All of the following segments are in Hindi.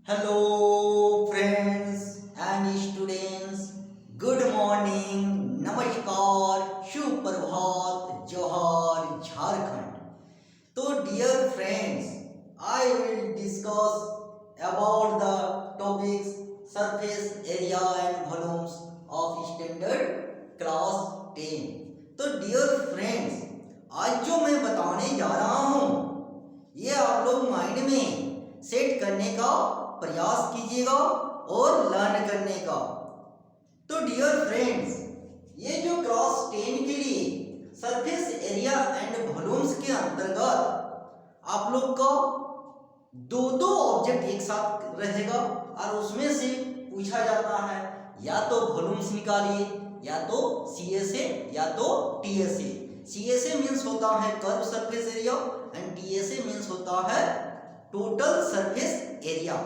Hello friends and students, good morning, नमस्कार, शुभ प्रभात, जोहार, झारखंड। तो dear friends, I will discuss about the topics surface area and volumes of standard class 10। तो डियर फ्रेंड्स, आज जो मैं बताने जा रहा हूँ ये आप लोग माइंड में सेट करने का प्रयास कीजिएगा और लर्न करने का। तो डियर फ्रेंड्स, ये जो क्लास 10 के लिए सरफेस एरिया एंड वॉल्यूम्स के अंतर्गत आप लोग का दो ऑब्जेक्ट एक साथ रहेगा और उसमें से पूछा जाता है या तो वॉल्यूम्स निकालिए, या तो सीएसए या तो टीएसए। सीएसए मीन्स होता है curve surface area and TSA means होता है टोटल सरफेस एरिया।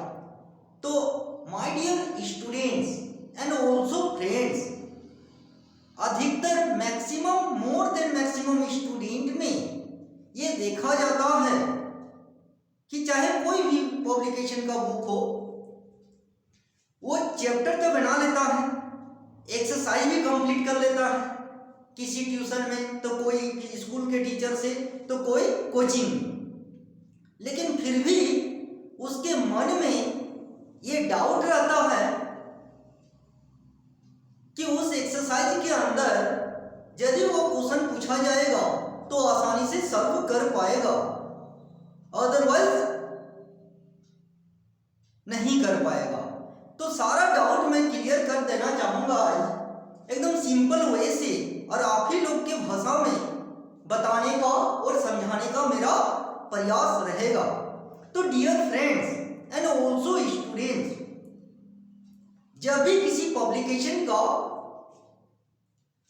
तो my dear students and also friends, अधिकतर maximum more than maximum student में ये देखा जाता है कि चाहे कोई भी पब्लिकेशन का बुक हो, वो चैप्टर तो बना लेता है, एक्सरसाइज भी कंप्लीट कर लेता है, किसी ट्यूशन में तो कोई स्कूल के टीचर से तो कोई कोचिंग में, लेकिन फिर भी उसके मन में ये डाउट रहता है कि उस एक्सरसाइज के अंदर यदि वो क्वेश्चन पूछा जाएगा तो आसानी से सॉल्व कर पाएगा, अदरवाइज नहीं कर पाएगा। तो सारा डाउट मैं क्लियर कर देना चाहूंगा आज एकदम सिंपल वे से, और आप ही लोग के भाषा में बताने का और समझाने का मेरा प्रयास रहेगा। तो dear friends and also students, जब भी किसी पब्लिकेशन का,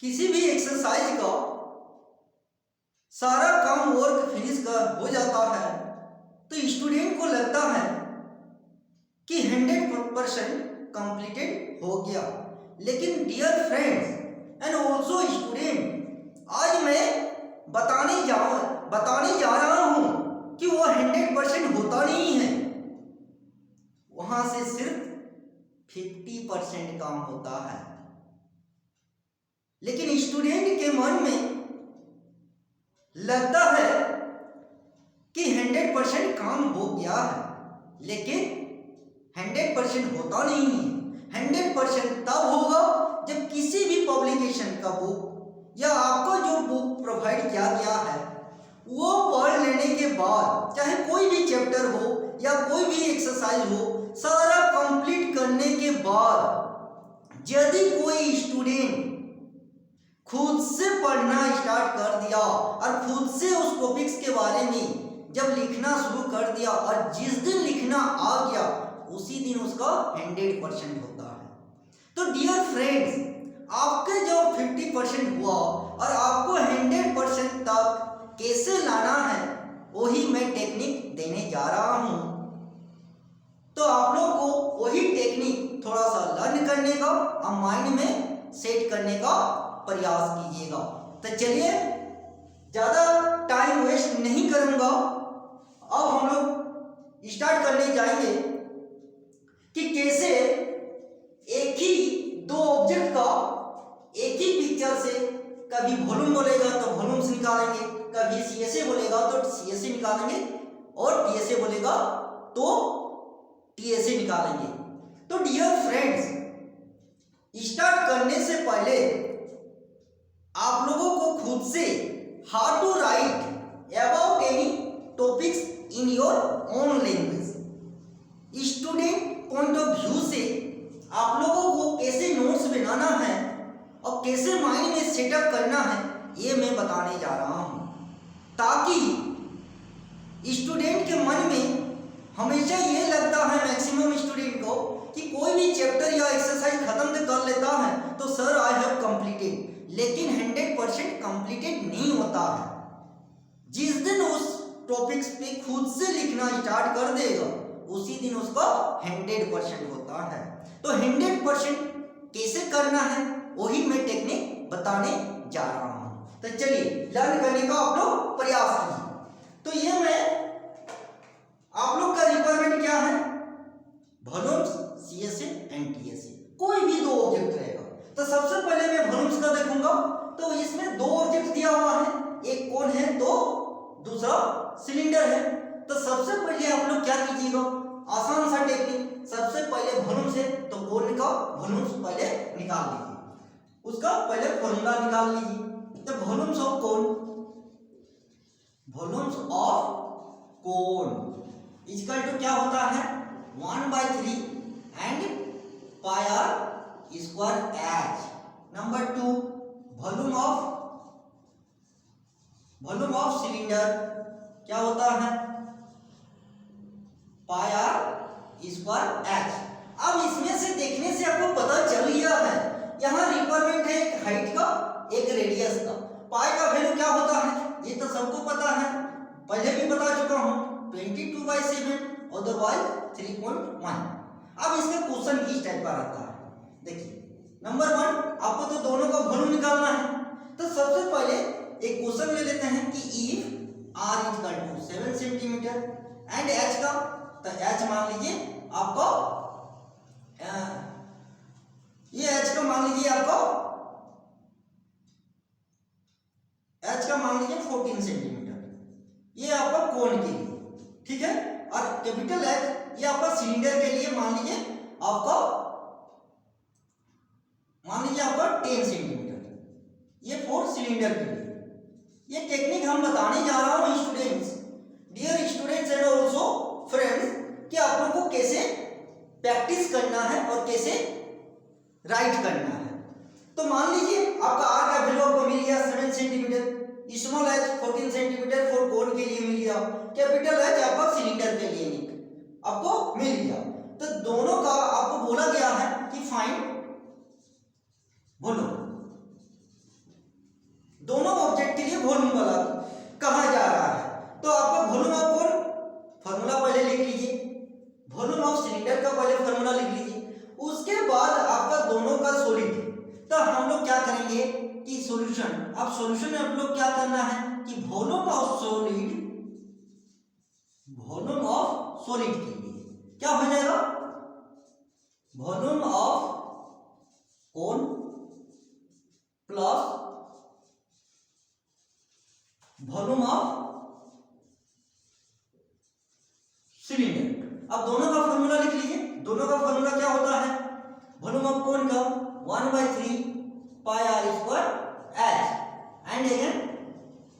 किसी भी एक्सरसाइज का सारा काम वर्क फिनिश कर हो जाता है तो स्टूडेंट को लगता है कि 100% कंप्लीटेड हो गया। लेकिन dear friends and also student, आज मैं बताने जा रहा हूं कि वो 100% होता नहीं है, वहां से सिर्फ 50% काम होता है। लेकिन स्टूडेंट के मन में लगता है कि 100% काम हो गया है, लेकिन 100% होता नहीं है। 100% तब होगा जब किसी भी पब्लिकेशन का बुक या आपको जो बुक प्रोवाइड किया गया है वो पढ़ लेने के बाद, चाहे कोई भी चैप्टर हो या कोई भी एक्सरसाइज हो, सारा कंप्लीट करने के बाद यदि कोई स्टूडेंट खुद से पढ़ना स्टार्ट कर दिया और खुद से उस टॉपिक्स के बारे में जब लिखना शुरू कर दिया और जिस दिन लिखना आ गया उसी दिन उसका 100% होता है। तो डियर फ्रेंड्स, आपके जो 50% हुआ और आपको 100% तक कैसे लाना है वही मैं टेक्निक देने जा रहा हूं। तो आप लोग को वही टेक्निक थोड़ा सा लर्न करने का और माइंड में सेट करने का प्रयास कीजिएगा। तो चलिए, ज्यादा टाइम वेस्ट नहीं करूंगा, अब हम लोग स्टार्ट करने जाएंगे कि कैसे एक ही दो ऑब्जेक्ट का एक ही पिक्चर से कभी वॉल्यूम बोलेगा तो वॉल्यूम्स निकालेंगे, कभी सीएसए बोलेगा तो सीएसए निकालेंगे, और टीएसए बोलेगा तो टीएसए निकालेंगे। तो डियर फ्रेंड्स, स्टार्ट करने से पहले आप लोगों को खुद से how to write about any topics in your own language, student point of view से आप लोगों को कैसे नोट्स बनाना है और कैसे माइंड में सेटअप करना है ये मैं बताने जा रहा हूं, ताकि स्टूडेंट के मन में हमेशा ये लगता है मैक्सिमम स्टूडेंट को कि कोई भी चैप्टर या एक्सरसाइज खत्म तो कर लेता है तो सर आई हैव कंप्लीटेड, लेकिन 100% कंप्लीटेड नहीं होता है। जिस दिन उस टॉपिक्स पे खुद से लिखना स्टार्ट कर देगा उसी दिन उसका 100% होता है। तो 100% कैसे करना है वही मैं टेक्निक बताने जा रहा हूं। तो चलिए लर्न करने का आप लोग प्रयास कीजिए। तो ये मैं आप लोग का रिक्वायरमेंट क्या है, तो दूसरा सिलेंडर है। तो सबसे पहले आप लोग क्या कीजिएगा, आसान सा टेक्निक, सबसे पहले वॉल्यूम से तो कोन का वॉल्यूम पहले निकाल लीजिए, उसका पहले फॉर्मूला निकाल लीजिए। तो volumes of cone, volumes of cone equal to क्या होता है 1/3 and pi are square h. Number 2 volume of cylinder क्या होता है पाई आर स्क्वायर एच। अब इसमें से देखने से आपको पता चल गया है, यहाँ रिक्वायरमेंट है एक हाइट का एक रेडियस का। पाई का वैल्यू क्या होता है ये तो सबको पता है, पहले भी बता चुका हूँ 22/7 अदरवाइज 3.1। अब इसका क्वेश्चन किस टाइप का रहता है देखिए, नंबर 1 आपको तो दोनों का वॉल्यूम निकालना है। तो सबसे पहले एक क्वेश्चन ले लेते हैं कि if r = 7 centimetre and h का, तो h मान लीजिए आपको ये h का मान लीजिए आपको h का मान लीजिए 14 सेंटीमीटर, ये आपका कोन के लिए, ठीक है। और कैपिटल H ये आपका सिलेंडर के लिए मान लीजिए आपका 10 सेंटीमीटर, ये 4 सिलेंडर के लिए। ये टेक्निक हम बताने जा रहा हूँ students, dear students and also friends, कि आप लोग को कैसे प्रैक्टिस करना है और कैसे राइट करना है। तो मान लीजिए आपका r का वैल्यू आपको मिल गया 7 centimetre, small h 14 centimetre for cone के लिए मिल गया, कैपिटल H आपका सिलेंडर के लिए आपको मिल गया। तो दोनों का आपको बोला गया है कि फाइंड वॉल्यूम, दोनों ऑब्जेक्ट के लिए वॉल्यूम वाला कहा जा रहा है। तो आपको वॉल्यूम ऑफ कोन फॉर्मूला पहले लिख लीजिए, वॉल्यूम ऑफ सिलेंडर का पहले फॉर्मूला लिख लीजिए, उसके बाद आपका दोनों का सॉलिड। तो हम लोग क्या करेंगे कि सॉल्यूशन, अब सॉल्यूशन में हम लोग क्या करना है कि volume of solid, volume of solid के लिए क्या हो जाएगा volume of cone plus volume of cylinder. अब दोनों का फॉर्मूला लिख लीजिए, दोनों का फॉर्मूला क्या होता है वॉल्यूम ऑफ कोन का 1/3 pi are square H and again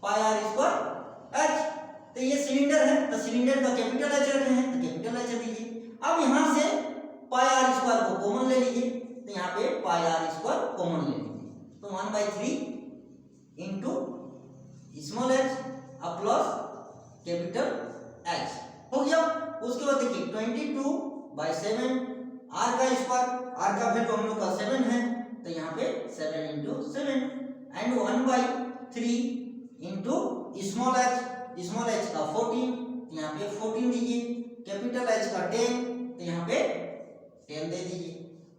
pi are square H. तो ये सिलेंडर है तो सिलेंडर का कैपिटल एच रखे हैं तो कैपिटल एच दीजिए। अब यहां से पाई आर स्क्वायर को कॉमन ले लीजिए, तो यहाँ पे पाई आर स्क्वायर कॉमन ले लीजिए, तो 1/3 इंटू स्मॉल एच अब प्लस कैपिटल एच हो गया। उसके बाद देखिए 22/7 r का स्क्वायर, r का वैल्यू हम लोग का 7 है, तो यहाँ पे 7 into 7 and 1/3 into small H का 14, यहाँ पे 14 दीजिए, कैपिटल एच का 10, तो यहाँ पे 10 दे दीजिए,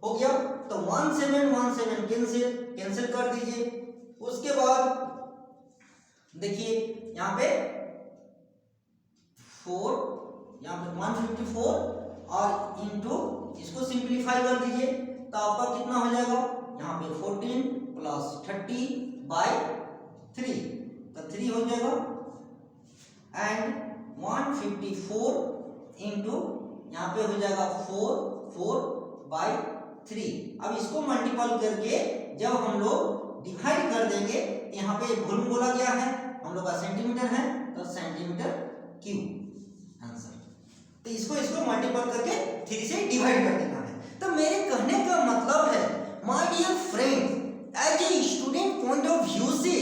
हो गया। तो 1/7 कैंसिल कर दीजिए। उसके बाद देखिए यहाँ पे 4, यहाँ पे 154 और इंटू इसको सिंप्लीफाई कर दीजिए, तो आपका कितना हो जाएगा यहाँ पे 14 प्लस 30/3, तो 3 हो जाएगा एंड 154 इंटू यहाँ पे हो जाएगा 4/3। अब इसको मल्टीपल करके जब हम लोग डिवाइड कर देंगे, यहाँ पे वॉल्यूम बोला गया है, हम लोग का सेंटीमीटर है तो सेंटीमीटर क्यूब आंसर। तो इसको मल्टीपल करके 3 से डिवाइड कर देना है। तो मेरे कहने का मतलब है my dear friend, as a student point of view से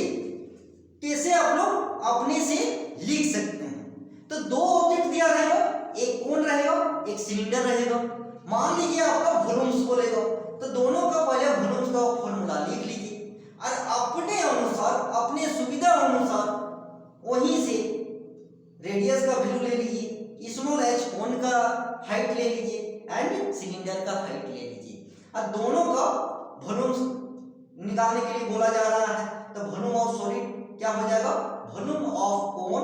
कैसे आप लोग अपने से लिख सकते हैं। तो 2 ऑब्जेक्ट दिया रहेगा, एक कोन रहेगा एक सिलेंडर रहेगा। मान लीजिए आपका वॉल्यूम्स बोलेगा, तो दोनों का पहले वॉल्यूम्स का फॉर्मूला लिख लीजिए और अपने अनुसार अपने सुविधा अनुसार वहीं से रेडियस का वैल्यू ले लीजिए, स्मॉल एच कोन का हाइट ले लीजिए एंड सिलेंडर का हाइट ले लीजिए और दोनों का वॉल्यूम्स निकालने के लिए बोला जा रहा है। तो वॉल्यूम ऑफ सॉलिड क्या हो जाएगा volume of cone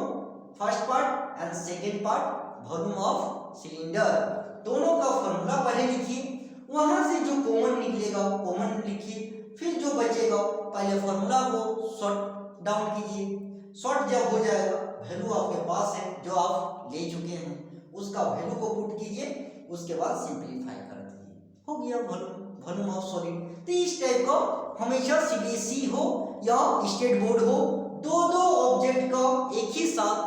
first part and second part volume of cylinder. दोनों का फॉर्मूला पहले लिखिए, वहां से जो कॉमन निकलेगा कॉमन लिखिए, फिर जो बचेगा पहले फॉर्मूला को शॉर्ट डाउन कीजिए, शॉर्ट जब हो जाएगा, वैल्यू आपके पास है जो आप ले चुके हैं, उसका वैल्यू को पुट कीजिए, उसके बाद सिंपलीफाई कर दीजिए, हो गया वॉल्यूम ऑफ सॉलिड। तो इस टाइप का हमेशा सीबीएसई हो या स्टेट बोर्ड हो, दो ऑब्जेक्ट का एक ही साथ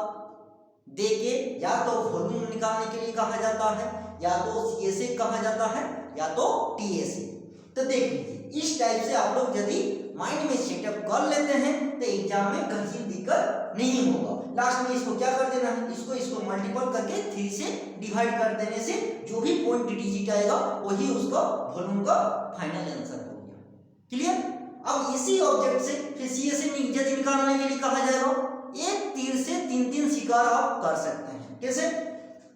देके या तो वॉल्यूम निकालने के लिए कहा जाता है, या तो सीएसए कहा जाता है, या तो टीएसए। तो देख लीजिए इस टाइप से आप लोग यदि माइंड में सेटअप कर लेते हैं तो एग्जाम में कहीं दिक्कत नहीं होगा। लास्ट में इसको क्या कर देना है, इसको मल्टीपल करके 3 से डिवाइड कर देने से जो भी पॉइंट डिजिट आएगा वही उसका वॉल्यूम का फाइनल आंसर हो गया। क्लियर? अब इसी ऑब्जेक्ट से फिर सीएसए यदि निकालने के लिए कहा जाएगा, एक तीर से 3 शिकार आप कर सकते हैं। कैसे?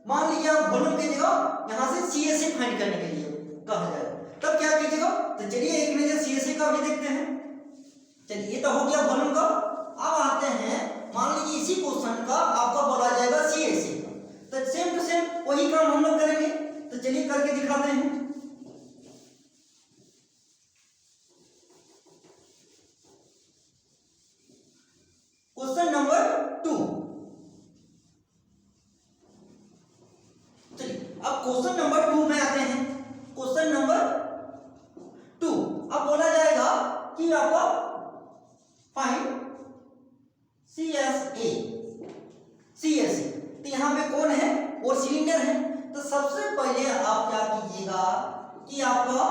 मान लीजिए आप वॉल्यूम की जगह यहां से सीएसए फाइंड करने के लिए कहा जाएगा, तब क्या कीजिएगा? तो चलिए एक नजर सीएसए का भी देखते हैं। चलिए ये तो हो गया वॉल्यूम का। अब आते हैं, मान लीजिए इसी क्वेश्चन का आपका बोला जाएगा सीएसए का, तो सेम टू सेम वही काम हम लोग करेंगे। तो चलिए करके दिखाते हैं। Question number 2। चलिए अब क्वेश्चन नंबर 2 में आते हैं। क्वेश्चन नंबर 2 अब बोला जाएगा कि आपका फाइंड सीएसए। तो यहाँ पे कौन है और सिलेंडर है। तो सबसे पहले आप क्या कीजिएगा कि आपका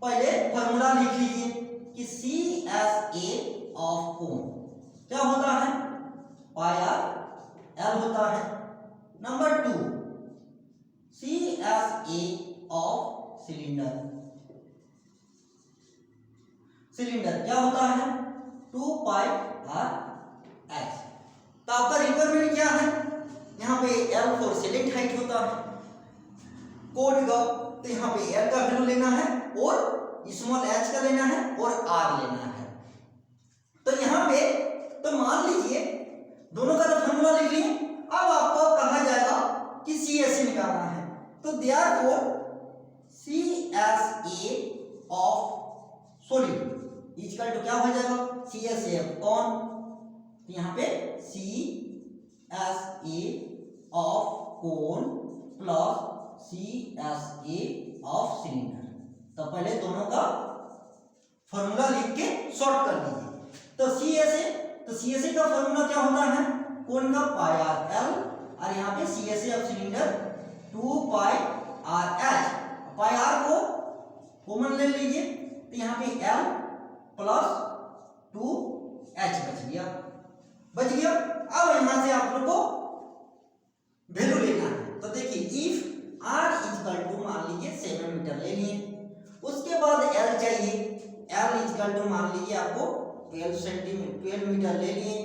पहले फॉर्मूला लिख लीजिए कि सीएसए ऑफ कोन क्या होता है, पाई आर एल होता है। नंबर 2 सीएसए ऑफ सिलेंडर क्या होता है, 2 पाई आर एच। तो आपका रिक्वायरमेंट क्या है, यहाँ पे एल फॉर सिलेंट हाइट होता है कोड का, तो यहाँ पे एल का वैल्यू लेना है और स्मॉल एच का लेना है और आर लेना है। तो यहाँ पे तो मान लीजिए दोनों का तो फॉर्मूला लिख लिए। अब आपको कहा जाएगा कि सीएसए निकालना है, तो therefore CSA of solid equal to क्या हो जाएगा, सीएसए ऑफ कौन। तो यहाँ पे CSA of cone plus CSA of cylinder. तो पहले दोनों का फॉर्मूला लिख के शॉर्ट कर दीजिए। तो सीएसए का फॉर्मूला क्या होता है, कोन का पाई आर एल, और यहाँ पे CSA of cylinder 2 pi are h. Pi r को कॉमन ले लीजिए, तो यहाँ पे एल प्लस 2 एच बच गया। अब यहाँ से आप लोग को वैल्यू लेना है। तो देखिए इफ आर इक्वल टू मान लीजिए 7 मीटर ले लिए, उसके बाद एल चाहिए, एल इक्वल टू मान लीजिए आपको 12 मीटर ले लिए,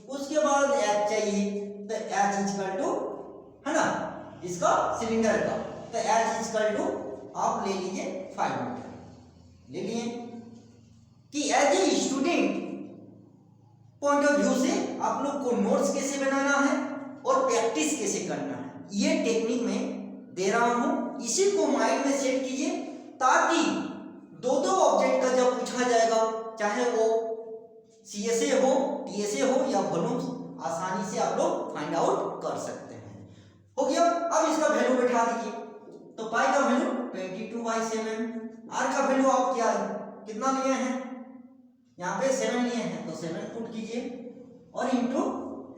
उसके बाद एच चाहिए, तो एच इक्वल टू है ना इसका सिलेंडर का, तो एच इक्वल टू आप ले लीजिए 5 मीटर ले लिए। कि as a student point of view से आप लोग को नोट्स कैसे बनाना है और प्रैक्टिस कैसे करना है, ये टेक्निक में दे रहा हूं। इसी को माइंड में सेट कीजिए ताकि दो ऑब्जेक्ट का जब पूछा जाएगा, चाहे वो सीएसए हो, टीएसए हो या वॉल्यूम, आसानी से आप लोग फाइंड आउट कर सकते हैं। हो गया। अब इसका वैल्यू बैठा दीजिए। तो पाई का वैल्यू 22/7, आर का वैल्यू आप क्या कितना लिए हैं, यहाँ पे 7 लिए हैं, तो 7 पुट कीजिए और इंटू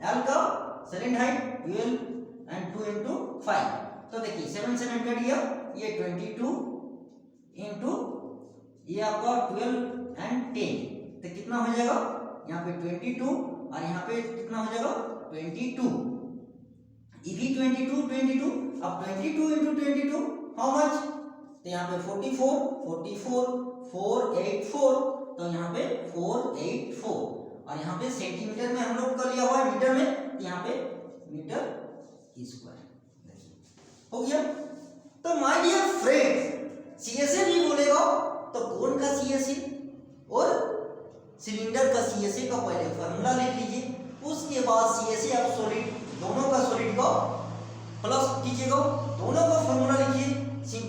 एल का सिलेंडर हाइट 12 एंड 2 इंटू 5। तो देखिए 7 7 कट गया, ये 22 इंटू ये आपका 12 एंड 10, तो कितना हो जाएगा, यहाँ पे 22 और यहाँ पे कितना हो जाएगा 22, ये भी 22। अब 22 इंटू 22 हाउ मच, तो यहाँ पे 44 484, तो यहाँ पे 484, और यहाँ पे सेंटीमीटर में हम लोग का लिया हुआ है मीटर में, यहाँ पे मीटर स्क्वायर हो गया। तो माय डियर फ्रेंड्स, सीएसए भी बोलेगा तो कौन का सीएसए और सिलेंडर का सीएसए का पहले फॉर्मूला लिख लीजिए, उसके बाद सीएसए ऑफ सॉलिड दोनों का सॉलिड का प्लस कीजिएगा, दोनों का फॉर्मूला लिखिए,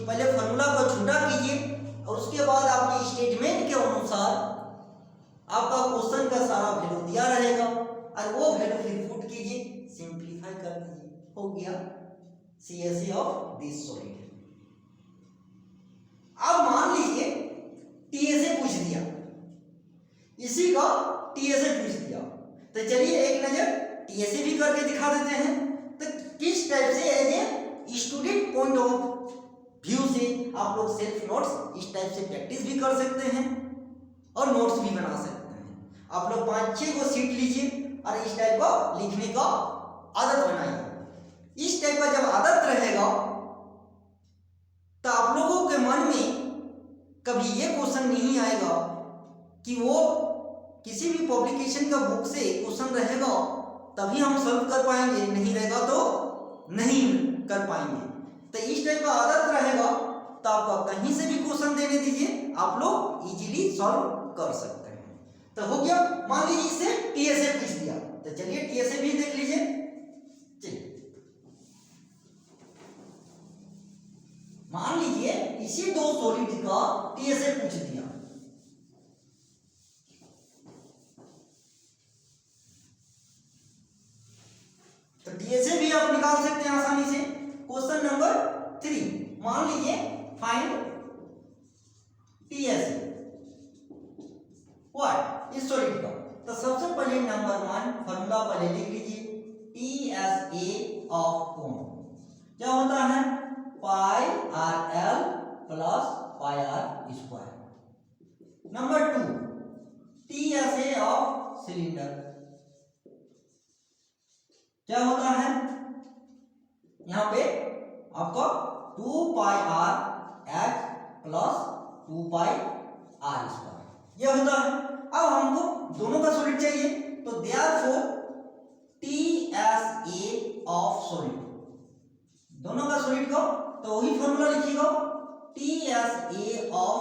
पहले फॉर्मूला को छोटा कीजिए और उसके बाद आपके स्टेटमेंट के अनुसार आपका क्वेश्चन का सारा वैल्यू दिया रहेगा। पुट कीजिए, सिंप्लीफाई कर दीजिए, हो गया CSA ऑफ दिस सॉलिड। अब मान लीजिए TSA पूछ दिया, इसी का TSA पूछ दिया, तो चलिए एक नजर TSA भी करके दिखा देते हैं। तो किस टाइप से as a student point of view से आप लोग सेल्फ नोट्स इस टाइप से प्रैक्टिस भी कर सकते हैं और नोट्स भी बना सकते हैं। आप लोग 5-6 को सीट लीजिए और इस टाइप का लिखने का आदत बनाइए। इस टाइप का जब आदत रहेगा तो आप लोगों के मन में कभी ये क्वेश्चन नहीं आएगा कि वो किसी भी पब्लिकेशन का बुक से क्वेश्चन रहेगा तभी हम सॉल्व कर पाएंगे, नहीं रहेगा तो नहीं कर पाएंगे। तो इस टाइप का आदत रहेगा तो आपका कहीं से भी क्वेश्चन देने दीजिए, आप लोग इजीली सॉल्व कर सकते हैं। तो हो गया, मान लीजिए इससे TSA पूछ दिया, तो चलिए TSA भी देख लीजिए। चलिए मान लीजिए इसी दो सॉलिड का TSA पूछ दिया, तो TSA भी आप निकाल सकते हैं आसानी से। क्वेश्चन नंबर 3, मान लीजिए find TSA what is solid का। तो सबसे पहले नंबर 1 फॉर्मूला पहले लिख लीजिए, TSA ऑफ कोन क्या होता है, pi R L plus pi are square. Number 2 TSA of cylinder क्या होता है, यहाँ पे आपका 2 pi R H plus 2 pi are square ये होता है। अब हमको दोनों का सॉलिड चाहिए, तो देयरफॉर TSA ऑफ सॉलिड, दोनों का सॉलिड का तो वही फॉर्मूला लिखिएगा, TSA of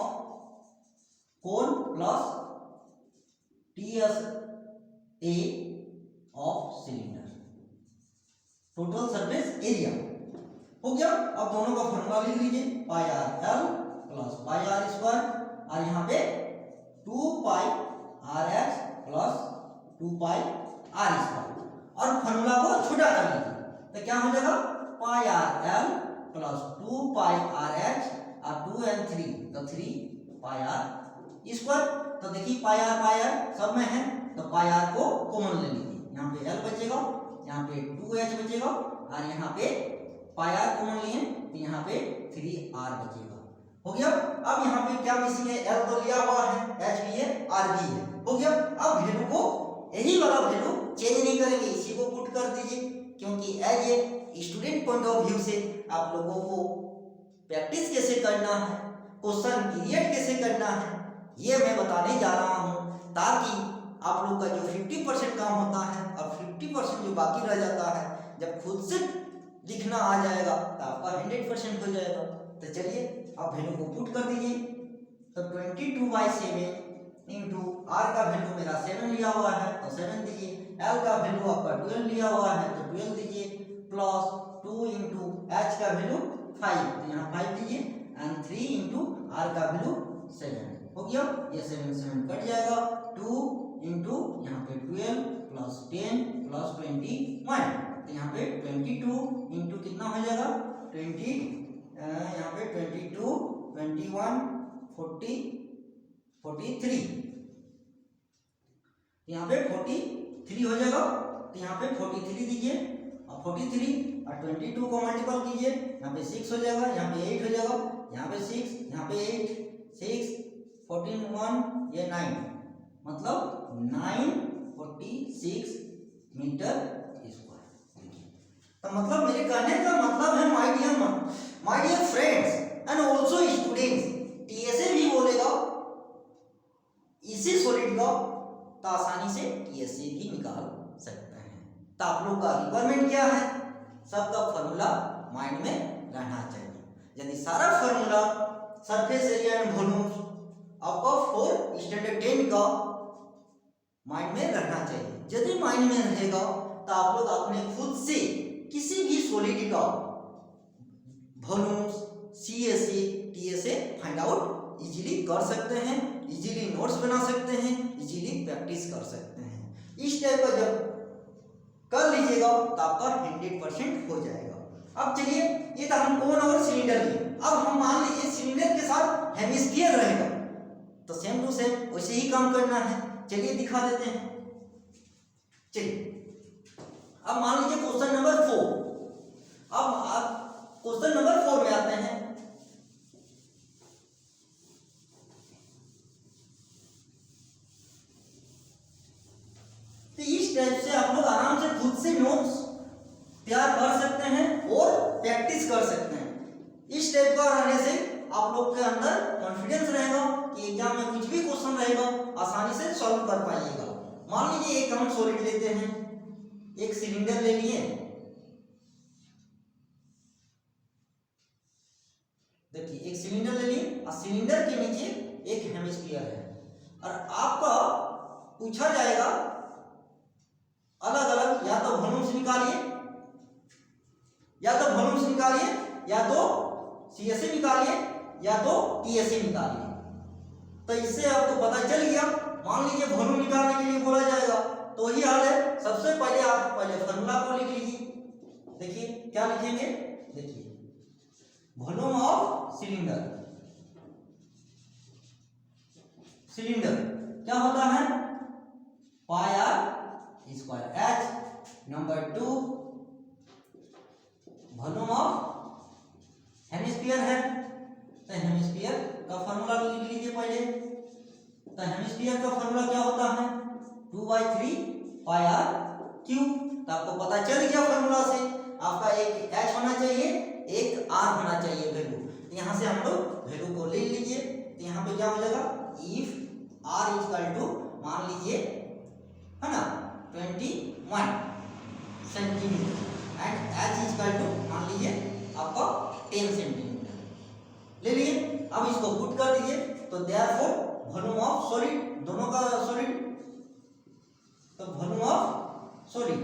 cone plus TSA of cylinder, total surface area हो गया। अब दोनों का फॉर्मूला लिख लीजिए, pi R L plus pi are square, और यहाँ पे 2 pi R H plus 2 pi are square, और फॉर्मूला को छोटा कर लीजिए, तो क्या हो जाएगा, pi R L plus 2 pi are H और 2 and 3 तो 3 पाई आर स्क्वायर। तो देखिए पाई आर सब में है, तो पाई आर को कॉमन ले लीजिए, यहाँ पे एल बचेगा, यहाँ पे 2h बचेगा, और यहाँ पे पाई आर कॉमन लिए तो यहाँ पे 3r बचेगा, हो गया। अब यहाँ पे क्या मिसिंग है, l तो लिया हुआ है, h भी है, r भी है, हो गया। अब वैल्यू को यही वाला वैल्यू चेंज नहीं करेंगे, इसी को पुट कर दीजिए, क्योंकि as a student point of view से आप लोगों को प्रैक्टिस कैसे करना है, क्वेश्चन क्रिएट कैसे करना है, ये मैं बताने जा रहा हूँ, ताकि आप लोग का जो 50% काम होता है और 50% जो बाकी रह जाता है, जब खुद से लिखना आ जाएगा तो आपका 100% हो जाएगा। तो चलिए आप वैल्यू को पुट कर दीजिए, तो 22/7 इंटू आर का वैल्यू मेरा 7 लिया हुआ है तो 7 दीजिए, एल का वैल्यू आपका 12 लिया हुआ है तो 12 दीजिए, प्लस 2 इंटू एच का वैल्यू 5 तो यहाँ 5 दीजिए, एंड 3 इंटू आर का वैल्यू 7 हो गया। ये 7 कट जाएगा, 2 इंटू यहाँ पे 12 प्लस 10 प्लस 21, तो यहाँ पे 22 इंटू कितना हो जाएगा 20, यहाँ पे 22 21 40 43, यहाँ पे 43 हो जाएगा, तो यहाँ पे 43 दीजिए, और 43 और 22 को मल्टीपल कीजिए, यहाँ पे 6 हो जाएगा, यहाँ पे 8 हो जाएगा, यहाँ पे 6, यहाँ पे 8, 6 14 1 ये 9, मतलब 946 मीटर स्क्वायर। तो मतलब मेरे कहने का मतलब है my dear friends and also students, TSA भी बोलेगा इसी सॉलिड का तो आसानी से TSA भी निकाल सकते हैं। तो आप लोग का रिक्वायरमेंट क्या है, सबका फॉर्मूला माइंड में रहना चाहिए। यदि सारा formula surface area and volume आपका 4 स्टैंडर्ड 10 का माइंड में रहना चाहिए। यदि माइंड में रहेगा तो आप लोग अपने खुद से किसी भी सॉलिड का volumes CSA TSA find out easily कर सकते हैं, इजीली नोट्स बना सकते हैं, इजीली प्रैक्टिस कर सकते हैं। इस टाइप का जब कर लीजिएगा तो आपका 100% हो जाएगा। अब चलिए, ये तो हम कोन और सिलेंडर लिए। अब हम मान लीजिए सिलेंडर के साथ हेमिस्फीयर रहेगा, तो सेम टू सेम वैसे ही काम करना है। चलिए दिखा देते हैं। चलिए अब मान लीजिए क्वेश्चन नंबर 4। अब आप क्वेश्चन नंबर 4 में आते हैं। तो इस टाइप से आप लोग आराम से खुद से नोट्स तैयार कर सकते हैं और प्रैक्टिस कर सकते हैं। इस टाइप का रहने से आप लोग के अंदर कॉन्फिडेंस रहेगा कि एग्जाम में कुछ भी क्वेश्चन रहेगा आसानी से सॉल्व कर पाइएगा। मान लीजिए एक हम सॉलिड लेते हैं, एक सिलेंडर ले लिए। देखिए एक सिलेंडर ले लिए और सिलेंडर के नीचे एक हेमिस्फीयर है, और आपका पूछा जाएगा अलग अलग, या तो वॉल्यूम से निकालिए, या तो सीएसए निकालिए, या तो टीएसए निकालिए। तो इससे आपको पता चल गया। मान लीजिए वॉल्यूम निकालने के लिए बोला जाएगा, तो वही हाल है। सबसे पहले आप पहले फॉर्मूला को लिख लीजिए। देखिए क्या लिखेंगे, देखिए वॉल्यूम ऑफ सिलेंडर क्या होता है, pi are square h. Number 2 volume of hemisphere है, तो हेमिस्फीयर का फॉर्मूला लिख लीजिए पहले। तो हेमिस्फीयर का फॉर्मूला क्या होता है, 2/3 पाई आर क्यूब। तो आपको पता चल गया फॉर्मूला से, आपका एक एच होना चाहिए, एक आर होना चाहिए वैल्यू। तो यहाँ से हम लोग वैल्यू को ले लीजिए। तो यहाँ पे क्या हो जाएगा, इफ आर इक्वल टू मान लीजिए है ना 21 centimetre and h equal to मान लीजिए आपका 10 सेंटीमीटर ले लिए। अब इसको पुट कर दीजिए। तो देयरफॉर वॉल्यूम ऑफ सॉलिड, दोनों का सॉलिड, तो volume of solid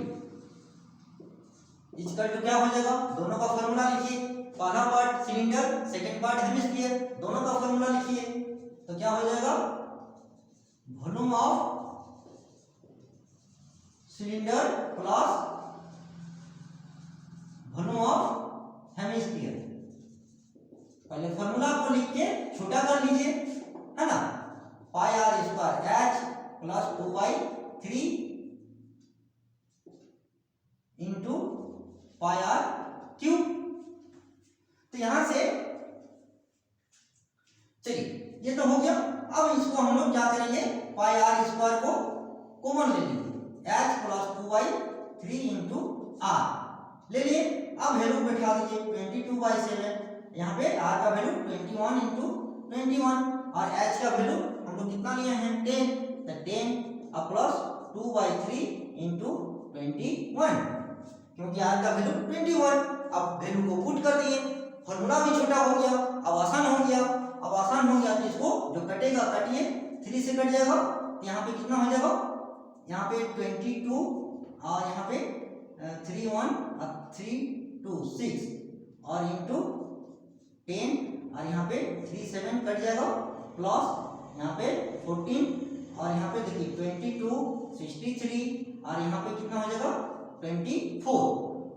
equal to क्या हो जाएगा, दोनों का फॉर्मूला लिखिए। पहला part cylinder, second part hemisphere, दोनों का फॉर्मूला लिखिए। तो क्या हो जाएगा, volume of cylinder plus volume of hemisphere. पहले फॉर्मूला को लिख के छोटा कर लीजिए, है ना। Pi are square h plus 2/3 into pi r cube. तो यहां से चलिए ये तो हो गया। अब इसको हम लोग क्या करेंगे, पाई आर स्क्वायर को कॉमन ले लीजिए, एच प्लस 2/3 इंटू आर ले लिए। अब वैल्यू बैठा दीजिए 22/7। यहाँ पे आर का वैल्यू 21 इंटू 21 और एच का वैल्यू हम लोग कितना लिए हैं 10। तो 10 अब प्लस 2/3 इंटू 21, क्योंकि आर का वैल्यू 21। अब वैल्यू को पुट कर दिए, फॉर्मूला भी छोटा हो गया, अब आसान हो गया। अब आसान हो गया तो इसको जो कटेगा काटिए, 3 से कट जाएगा। यहाँ पे कितना हो जाएगा, यहाँ पे 22 और यहाँ पे 3 1 और 3 2 6 और इंटू 10 और यहाँ पे 3 7 कट जाएगा, प्लस यहाँ पे 14 और यहाँ पे देखिए 22 63 और यहाँ पे कितना हो जाएगा 24।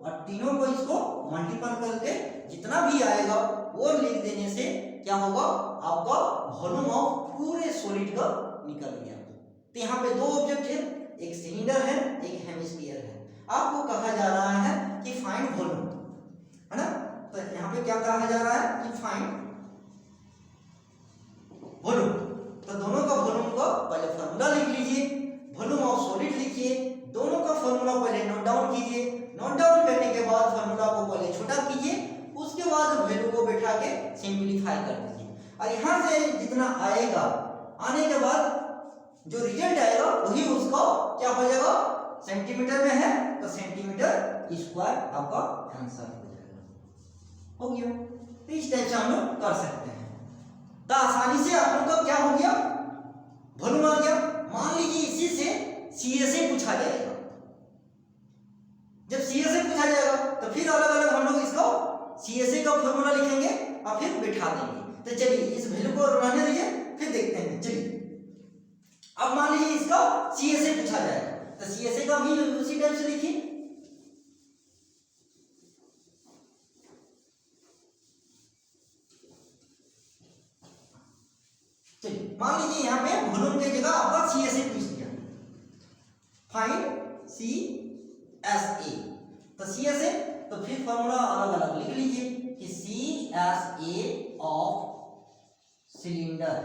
और तीनों को इसको मल्टीपल करके जितना भी आएगा वो लिख देने से क्या होगा, आपका वॉल्यूम ऑफ पूरे सॉलिड का निकल गया। तो यहाँ पे दो ऑब्जेक्ट है, एक सिलेंडर है, एक हेमिस्फीयर है। आपको कहा जा रहा है कि फाइंड वॉल्यूम, है ना। तो यहाँ पे क्या कहा जा रहा है कि फाइंड वॉल्यूम। तो दोनों का वॉल्यूम को पहले फॉर्मूला लिख लीजिए, वॉल्यूम ऑफ सॉलिड लिखिए, दोनों का फॉर्मूला पहले नोट डाउन कीजिए। नोट डाउन करने के बाद फॉर्मूला को पहले छोटा कीजिए, उसके बाद वैल्यू को बैठा के सिंपलीफाई कर दीजिए। और यहाँ से जितना आएगा, आने के बाद जो रिजल्ट आएगा वही उसको क्या हो जाएगा, सेंटीमीटर में है तो सेंटीमीटर स्क्वायर आपका आंसर हो जाएगा। हो गया। तो इस टाइप से हम लोग कर सकते हैं। तो आसानी से आप लोग का क्या हो गया, वॉल्यूम आ गया। मान लीजिए इसी से सीएसए पूछा जाएगा। जब सीएसए पूछा जाएगा तो फिर अलग अलग हम लोग इसको सीएसए का फॉर्मूला लिखेंगे और फिर बिठा देंगे। तो चलिए इस वैल्यू को रहने दीजिए, फिर देखते हैं। चलिए अब मान लीजिए इसका सीएसए पूछा जाएगा, तो सीएसए का भी उसी टाइप से लिखिए। मान लीजिए यहाँ पे वॉल्यूम की जगह आपका सी एस ए पूछ दिया, फाइंड सी एस ए, तो सी एस ए तो फिर फॉर्मूला अलग अलग लिख लीजिए कि C S A of cylinder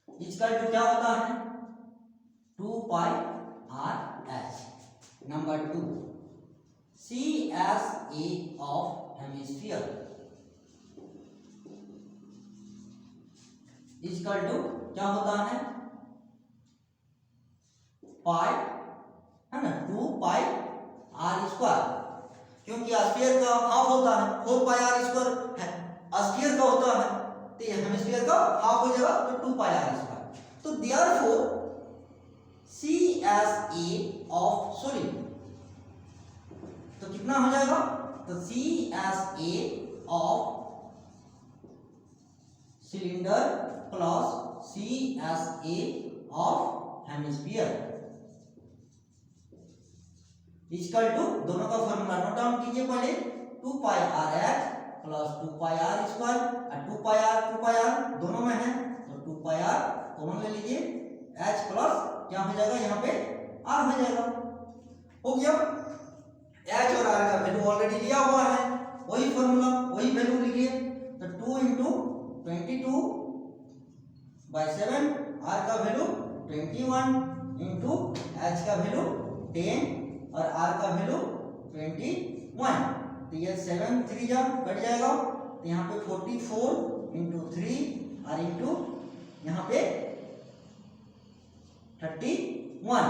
equal to क्या होता है 2 pi are h. Number 2 C S A of hemisphere equal to क्या होता है पाई, है ना, 2 पाई आर स्क्वायर, क्योंकि स्फीयर का हाफ होता है 4 पाई आर स्क्वायर है, स्फीयर का होता है तो ये हेमिस्फीयर का हाफ हो जाएगा तो 2 पाई आर स्क्वायर। तो therefore C S A of solid तो कितना हो जाएगा, तो C S A of cylinder plus C S A of hemisphere equal to, दोनों का फॉर्मूला नोट डाउन कीजिए पहले, 2 pi R H plus 2 pi are square, और 2 पाई आर दोनों में है तो 2 पाई आर कॉमन ले लीजिए, एच प्लस क्या हो जाएगा यहाँ पे आर हो जाएगा। हो गया, एच और आर का वैल्यू ऑलरेडी लिया हुआ है, वही फॉर्मूला वही वैल्यू लिखिए, तो 2 इंटू 22/7, आर का वैल्यू 21 इंटू एच का वैल्यू 10 और आर का वैल्यू 21, तो ये 7 3 जा कट जाएगा, तो यहाँ पे 44 इंटू 3 और इंटू यहाँ पे 31,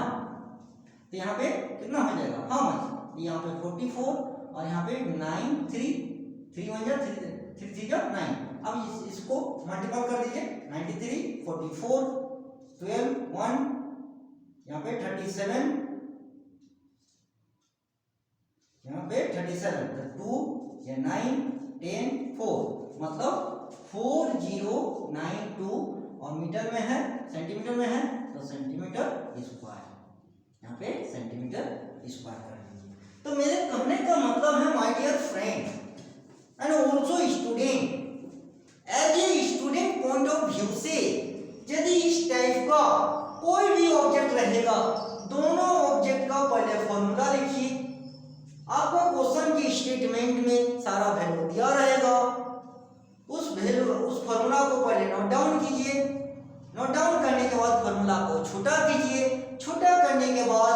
तो यहाँ पे कितना हो जाएगा, हाउ मच, यहाँ पे 44 और यहाँ पे 9 3 1 जा 3 3 जा 9, अब इसको मल्टीपल कर दीजिए, 93 44 12 1 यहाँ पे 37, यहाँ पे 37, तो 2 या 9 10 4, मतलब 4092, और मीटर में है सेंटीमीटर में है तो सेंटीमीटर स्क्वायर, यहाँ पे सेंटीमीटर स्क्वायर कर दीजिए। तो मेरे कहने का मतलब है my dear friend and also student, as a student point of view से यदि इस टाइप का कोई भी ऑब्जेक्ट रहेगा, दोनों ऑब्जेक्ट का पहले फॉर्मूला लिखिए, आपको क्वेश्चन की स्टेटमेंट में सारा वैल्यू दिया रहेगा, उस फॉर्मूला को पहले नोट डाउन कीजिए, नोट डाउन करने के बाद फॉर्मूला को छोटा कीजिए, छोटा करने के बाद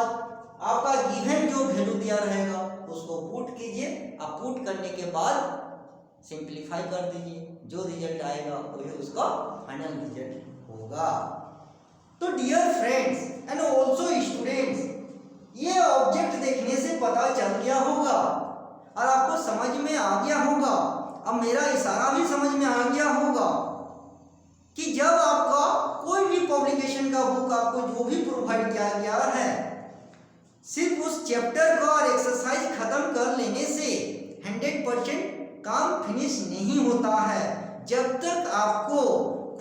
आपका गिवन जो वैल्यू दिया रहेगा उसको पुट कीजिए, अब पुट करने के बाद सिंपलीफाई कर दीजिए, जो रिजल्ट आएगा वही उसका फाइनल रिजल्ट होगा। तो dear friends and also students, ये ऑब्जेक्ट देखने से पता चल गया होगा और आपको समझ में आ गया होगा, अब मेरा इशारा भी समझ में आ गया होगा कि जब आपका कोई भी पब्लिकेशन का बुक आपको जो भी प्रोवाइड किया गया है, सिर्फ उस चैप्टर का और एक्सरसाइज खत्म कर लेने से 100% काम फिनिश नहीं होता है। जब तक आपको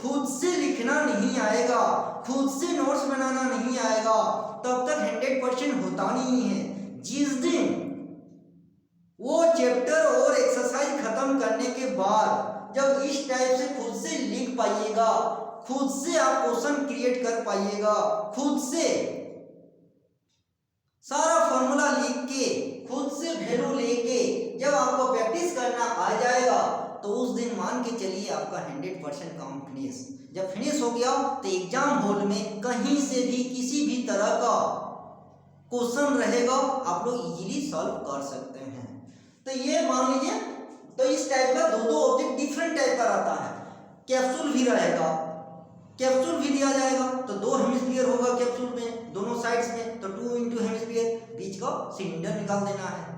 खुद से लिखना नहीं आएगा, खुद से नोट्स बनाना नहीं आएगा, तब तक 100% होता नहीं है। जिस दिन वो चैप्टर और एक्सरसाइज खत्म करने के बाद जब इस टाइप से खुद से लिख पाइएगा, खुद से आप क्वेश्चन क्रिएट कर पाइएगा, खुद से सारा फॉर्मूला लिख के, खुद से वैल्यू लेके जब आपको प्रैक्टिस करना आ जाएगा, तो उस दिन मान के चलिए आपका 100% काम फिनिश। जब फिनिश हो गया तो एग्जाम हॉल में कहीं से भी किसी भी तरह का क्वेश्चन रहेगा, आप लोग इजीली सॉल्व कर सकते हैं। तो ये मान लीजिए, तो इस टाइप का दो ऑब्जेक्ट डिफरेंट टाइप का रहता है। कैप्सूल भी रहेगा, कैप्सूल भी दिया जाएगा तो 2 हेमिस्फीयर होगा कैप्सूल में, दोनों साइड्स में, तो 2 इंटू हेमिस्फीयर, बीच का सिलेंडर निकाल देना है।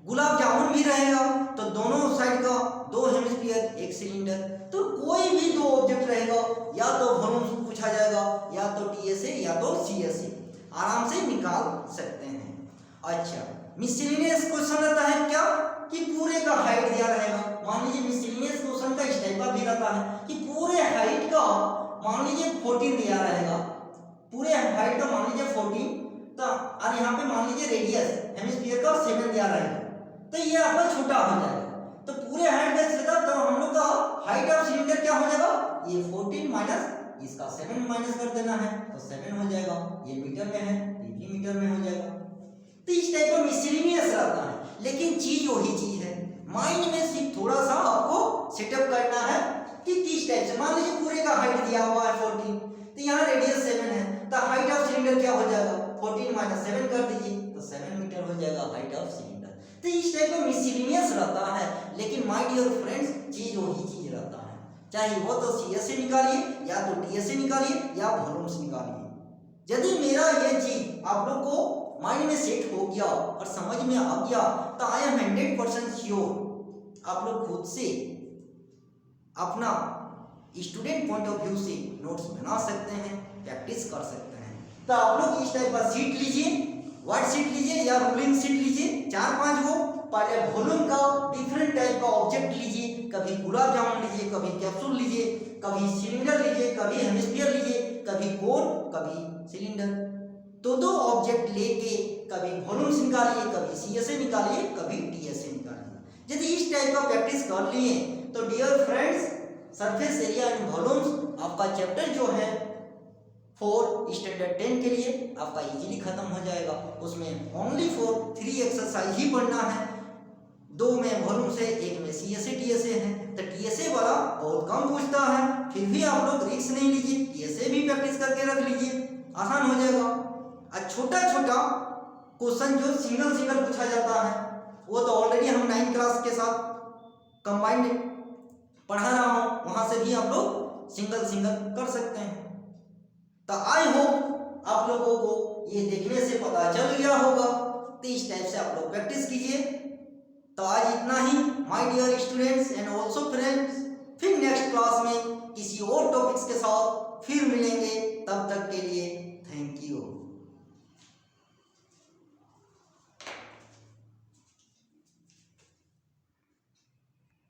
गुलाब जामुन भी रहेगा तो दोनों साइड का 2 हेमिस्फीयर, एक सिलेंडर। तो कोई भी 2 ऑब्जेक्ट रहेगा, या तो वॉल्यूम पूछा जाएगा, या तो टीएसए या तो सीएसए, आराम से निकाल सकते हैं। अच्छा, मिसलेनियस क्वेश्चन रहता है क्या कि पूरे का हाइट दिया रहेगा। मान लीजिए मिसलेनियस क्वेश्चन का इस टाइप का भी रहता है कि पूरे हाइट का मान लीजिए 14 दिया रहेगा, पूरे हाइट का मान लीजिए 14, तो और यहाँ पे मान लीजिए रेडियस हेमिस्फीयर का 7 दिया रहेगा, तो ये आपका छोटा हो जाएगा। तो पूरे हाइट बेस रहता तो हम लोग का हाइट ऑफ सिलेंडर क्या हो जाएगा, ये 14 माइनस इसका 7 माइनस कर देना है तो 7 हो जाएगा, ये मीटर में है तो ये भी मीटर में हो जाएगा। तो इस टाइप का मिसलेनियस रहता है, लेकिन चीज वही चीज है। माइंड में सिर्फ थोड़ा सा आपको सेटअप करना है कि किस टाइप से, मान लीजिए पूरे का हाइट दिया हुआ है 14, तो यहाँ रेडियस 7 है, तो हाइट ऑफ सिलेंडर क्या हो जाएगा, 14 माइनस 7 कर दीजिए तो 7 मीटर हो जाएगा हाइट ऑफ सिलेंडर। तो इस टाइप का मिसलेनियस रहता है, लेकिन माय डियर फ्रेंड्स चीज वही चीज रहता है, चाहे वो तो CS से निकालिए या तो DS से निकालिए या वॉल्यूम से निकालिए। यदि मेरा ये चीज आप लोग को माइंड में सेट हो गया और समझ में आ गया तो आई एम 100% श्योर आप लोग खुद से अपना स्टूडेंट पॉइंट ऑफ व्यू से नोट्स बना सकते हैं, प्रैक्टिस कर सकते हैं। तो आप लोग इस टाइप का सीट लीजिए, वर्ड सीट लीजिए या रूलिंग सीट लीजिए, 4-5 वो पहले वॉल्यूम का डिफरेंट टाइप का ऑब्जेक्ट लीजिए, कभी गुलाब जामुन लीजिए, कभी कैप्सूल लीजिए, कभी सिलेंडर लीजिए, कभी हेमिस्फीयर लीजिए, कभी कोन, कभी सिलेंडर, तो दो ऑब्जेक्ट लेके कभी वॉल्यूम से निकालिए, कभी CS से निकालिए, कभी DS से निकालिए। यदि इस टाइप का प्रैक्टिस कर लिए तो dear friends surface area and volumes आपका चैप्टर जो है 4 स्टैंडर्ड 10 के लिए आपका इजीली खत्म हो जाएगा। उसमें ओनली 3 एक्सरसाइज ही पढ़ना है, 2 में वॉल्यूम से, 1 में CS से TSA है। तो TSA वाला बहुत कम पूछता है, फिर भी आप लोग रिस्क नहीं लीजिए, TSA भी प्रैक्टिस करके रख लीजिए, आसान हो जाएगा। और छोटा छोटा क्वेश्चन जो सिंगल सिंगल पूछा जाता है वो तो ऑलरेडी हम 9 क्लास के साथ कंबाइंड पढ़ा रहा हूँ, वहां से भी आप लोग सिंगल सिंगल कर सकते हैं। तो आई होप आप लोगों को ये देखने से पता चल गया होगा, तो इस टाइप से आप लोग प्रैक्टिस कीजिए। तो आज इतना ही my dear students and also friends, फिर नेक्स्ट क्लास में किसी और टॉपिक्स के साथ फिर मिलेंगे, तब तक के लिए